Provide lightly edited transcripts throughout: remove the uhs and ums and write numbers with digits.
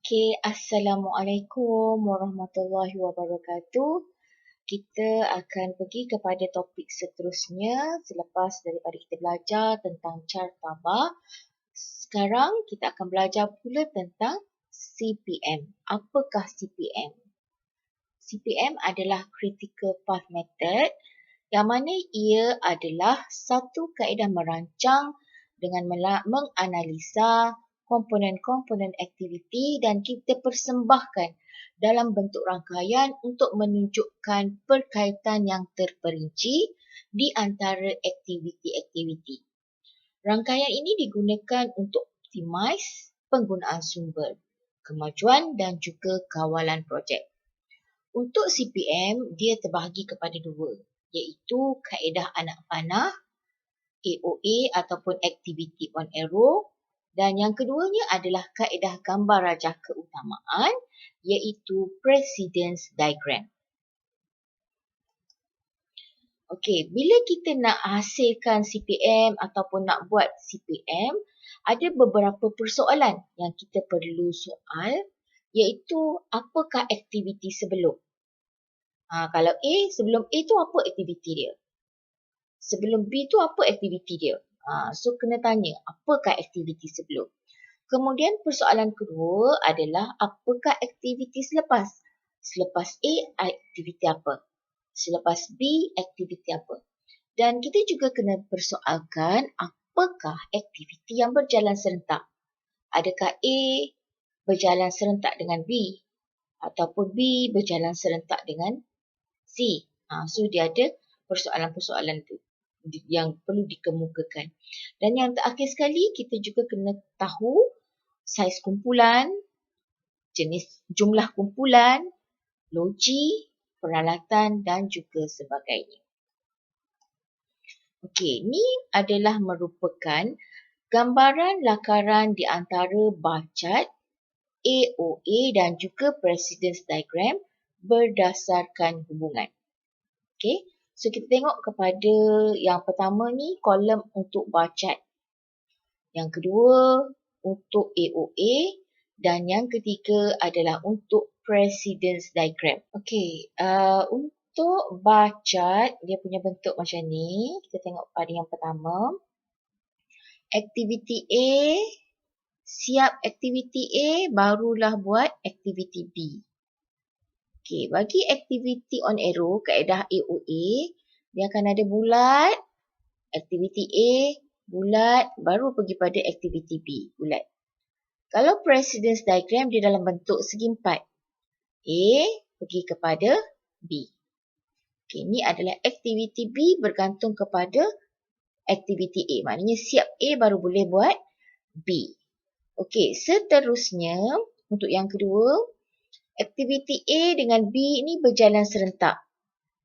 Okey, Assalamualaikum warahmatullahi wabarakatuh. Kita akan pergi kepada topik seterusnya selepas daripada kita belajar tentang cartabah. Sekarang kita akan belajar pula tentang CPM. Apakah CPM? CPM adalah Critical Path Method yang mana ia adalah satu kaedah merancang dengan menganalisa komponen-komponen aktiviti dan kita persembahkan dalam bentuk rangkaian untuk menunjukkan perkaitan yang terperinci di antara aktiviti-aktiviti. Rangkaian ini digunakan untuk optimize penggunaan sumber, kemajuan dan juga kawalan projek. Untuk CPM, dia terbahagi kepada dua, iaitu kaedah anak panah, AOA ataupun Activity on Arrow, dan yang keduanya adalah kaedah gambar rajah keutamaan, iaitu Precedence Diagram. Okey, bila kita nak hasilkan CPM ataupun nak buat CPM, ada beberapa persoalan yang kita perlu soal, iaitu apakah aktiviti sebelum. Kalau A, sebelum A tu apa aktiviti dia? Sebelum B tu apa aktiviti dia? So kena tanya, apakah aktiviti sebelum? Kemudian persoalan kedua adalah apakah aktiviti selepas? Selepas A, aktiviti apa? Selepas B, aktiviti apa? Dan kita juga kena persoalkan apakah aktiviti yang berjalan serentak? Adakah A berjalan serentak dengan B? Ataupun B berjalan serentak dengan C? So dia ada persoalan-persoalan tu yang perlu dikemukakan. Dan yang terakhir sekali, kita juga kena tahu saiz kumpulan, jumlah kumpulan, logi, peralatan dan juga sebagainya. Okey, ini adalah merupakan gambaran lakaran di antara bar chart, AOA dan juga precedence diagram berdasarkan hubungan. Okey. So, kita tengok kepada yang pertama ni, kolom untuk bar chart. Yang kedua, untuk AOA. Dan yang ketiga adalah untuk precedence diagram. Okey, untuk bar chart, dia punya bentuk macam ni. Kita tengok pada yang pertama. Aktiviti A, siap aktiviti A, barulah buat aktiviti B. Okey, bagi aktiviti on arrow, kaedah AOA, dia akan ada bulat, aktiviti A, bulat, baru pergi pada aktiviti B, bulat. Kalau precedence diagram, dia dalam bentuk segi empat. A pergi kepada B. Okey, ini adalah aktiviti B bergantung kepada aktiviti A. Maknanya siap A baru boleh buat B. Okey, seterusnya, untuk yang kedua, aktiviti A dengan B ini berjalan serentak.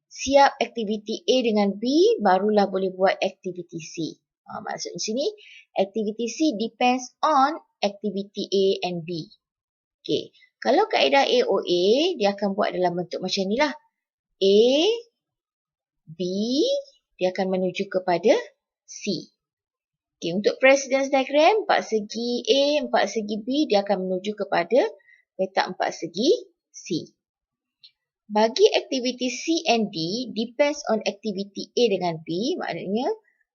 Siap aktiviti A dengan B, barulah boleh buat aktiviti C. Maksud di sini, aktiviti C depends on aktiviti A and B. Okey, kalau kaedah AOA, dia akan buat dalam bentuk macam ni lah. A, B, dia akan menuju kepada C. Okey, untuk precedence diagram, 4 segi A, 4 segi B, dia akan menuju kepada petak 4 segi C. Bagi aktiviti C and D, depends on aktiviti A dengan B,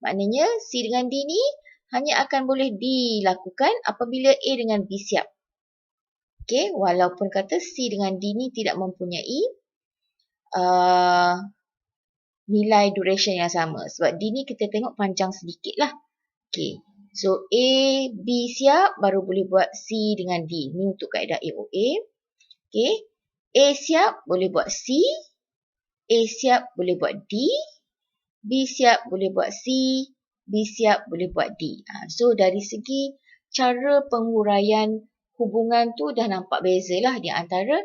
maknanya C dengan D ni hanya akan boleh dilakukan apabila A dengan B siap. Okey, walaupun kata C dengan D ni tidak mempunyai nilai duration yang sama. Sebab D ni kita tengok panjang sedikit lah. Okey, so A, B siap, baru boleh buat C dengan D. Ni untuk kaedah AOA. Okey, A siap, boleh buat C. A siap, boleh buat D. B siap, boleh buat C. B siap, boleh buat D. So, dari segi cara penguraian hubungan tu dah nampak beza lah di antara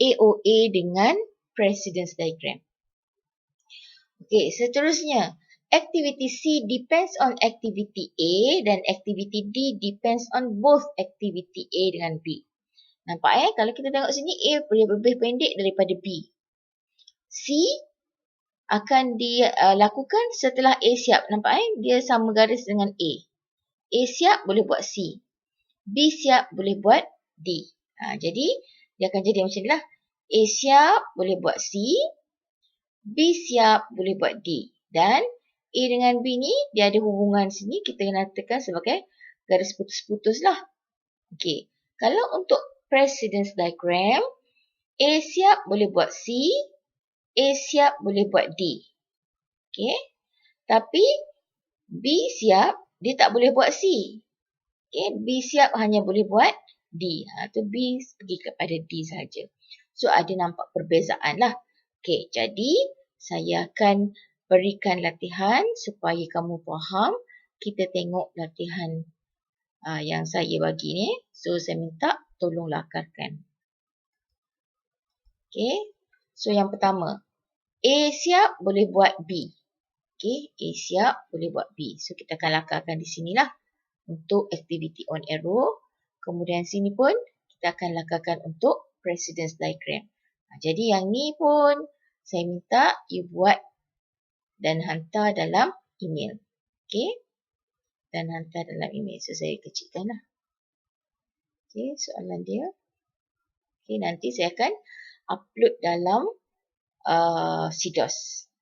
AOA dengan precedence diagram. Okey, seterusnya. Aktiviti C depends on aktiviti A dan aktiviti D depends on both aktiviti A dengan B. Nampak kalau kita tengok sini A lebih pendek daripada B. C akan dilakukan setelah A siap. Nampak dia sama garis dengan A. A siap boleh buat C. B siap boleh buat D. Jadi, dia akan jadi macam ni lah. A siap boleh buat C. B siap boleh buat D. Dan A dengan B ni, dia ada hubungan sini. Kita nyatakan sebagai garis putus-putus lah. Okey. Kalau untuk precedence diagram, A siap boleh buat C. A siap boleh buat D. Okey. Tapi B siap, dia tak boleh buat C. Okey. B siap hanya boleh buat D. Tu B pergi kepada D saja. So, ada nampak perbezaan lah. Okey. Jadi, saya akan berikan latihan supaya kamu faham. Kita tengok latihan yang saya bagi ni. So, saya minta tolong lakarkan. Okey. So, yang pertama. A siap boleh buat B. Okey. A siap boleh buat B. So, kita akan lakarkan di sinilah. Untuk activity on arrow. Kemudian sini pun kita akan lakarkan untuk precedence diagram. Jadi, yang ni pun saya minta you buat dan hantar dalam email. Okey. Dan hantar dalam email. So, saya kecilkanlah. Okey, soalan dia. Okey, nanti saya akan upload dalam CDOS.